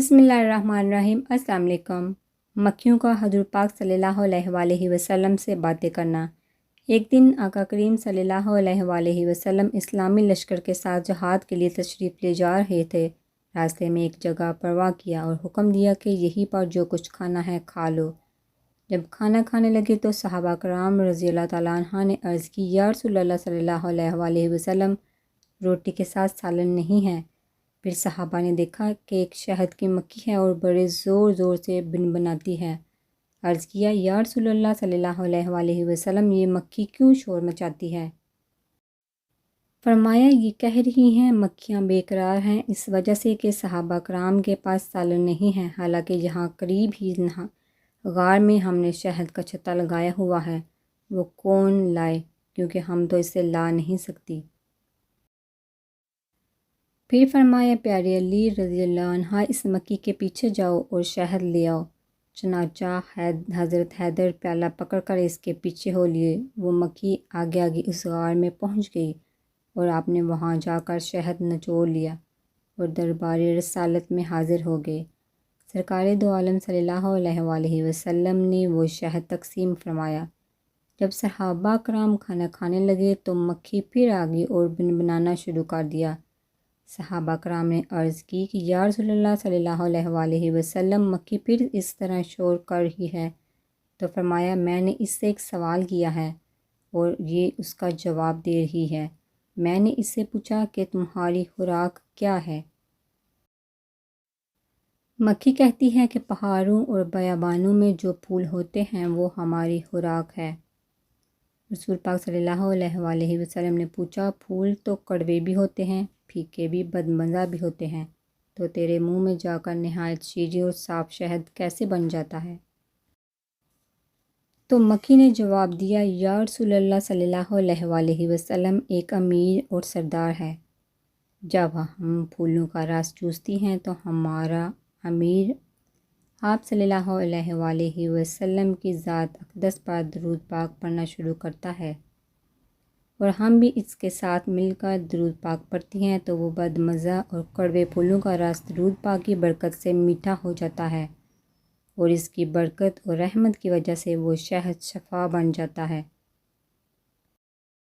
بسم اللہ الرحمن الرحیم۔ السلام علیکم۔ مکھیوں کا حضور پاک صلی اللہ علیہ وآلہ وسلم سے باتیں کرنا۔ ایک دن آقا کریم صلی اللہ علیہ وآلہ وسلم اسلامی لشکر کے ساتھ جہاد کے لیے تشریف لے جا رہے تھے۔ راستے میں ایک جگہ پرواہ کیا اور حکم دیا کہ یہیں پر جو کچھ کھانا ہے کھا لو۔ جب کھانا کھانے لگے تو صحابہ کرام رضی اللہ تعالیٰ عنہ نے عرض کی، یا رسول اللہ صلی اللہ علیہ وآلہ وسلم، روٹی کے ساتھ سالن نہیں ہے۔ پھر صحابہ نے دیکھا کہ ایک شہد کی مکھی ہے اور بڑے زور زور سے بنبناتی ہے۔ عرض کیا، یا رسول اللہ صلی اللہ علیہ وآلہ وسلم، یہ مکھی کیوں شور مچاتی ہے؟ فرمایا، یہ کہہ رہی ہیں مکھیاں بے قرار ہیں اس وجہ سے کہ صحابہ کرام کے پاس سالن نہیں ہے، حالانکہ یہاں قریب ہی غار میں ہم نے شہد کا چھتا لگایا ہوا ہے، وہ کون لائے کیونکہ ہم تو اسے لا نہیں سکتی۔ پھر فرمایا، پیارے علی رضی اللہ عنہ، اس مکھی کے پیچھے جاؤ اور شہد لے آؤ۔ چنانچہ حضرت حیدر پیالہ پکڑ کر اس کے پیچھے ہو لیے۔ وہ مکھی آگے آگے اس غار میں پہنچ گئی اور آپ نے وہاں جا کر شہد نچوڑ لیا اور دربار رسالت میں حاضر ہو گئے۔ سرکار دو عالم صلی اللہ علیہ وآلہ وسلم نے وہ شہد تقسیم فرمایا۔ جب صحابہ کرام کھانا کھانے لگے تو مکھی پھر آ گئی اور بنبنانا شروع کر دیا۔ صحابہ کرام نے عرض کی کہ یا رسول اللہ صلی اللہ علیہ وآلہ وسلم، مکھی پھر اس طرح شور کر رہی ہے۔ تو فرمایا، میں نے اس سے ایک سوال کیا ہے اور یہ اس کا جواب دے رہی ہے۔ میں نے اس سے پوچھا کہ تمہاری خوراک کیا ہے؟ مکھی کہتی ہے کہ پہاڑوں اور بیابانوں میں جو پھول ہوتے ہیں وہ ہماری خوراک ہے۔ رسول پاک صلی اللہ علیہ وآلہ وسلم نے پوچھا، پھول تو کڑوے بھی ہوتے ہیں، پھیکے بھی، بدمزہ بھی ہوتے ہیں، تو تیرے منہ میں جا کر نہایت شیریں اور صاف شہد کیسے بن جاتا ہے؟ تو مکھی نے جواب دیا، یا رسول اللہ صلی اللہ علیہ وآلہ وسلم، ایک امیر اور سردار ہے۔ جب ہم پھولوں کا رس چوستی ہیں تو ہمارا امیر آپ صلی اللہ علیہ وآلہ وسلم کی ذات اقدس پر درود پاک پڑھنا شروع کرتا ہے اور ہم بھی اس کے ساتھ مل کر درود پاک پڑھتی ہیں تو وہ بدمزہ اور کڑوے پھولوں کا رس درود پاک کی برکت سے میٹھا ہو جاتا ہے اور اس کی برکت اور رحمت کی وجہ سے وہ شہد شفا بن جاتا ہے۔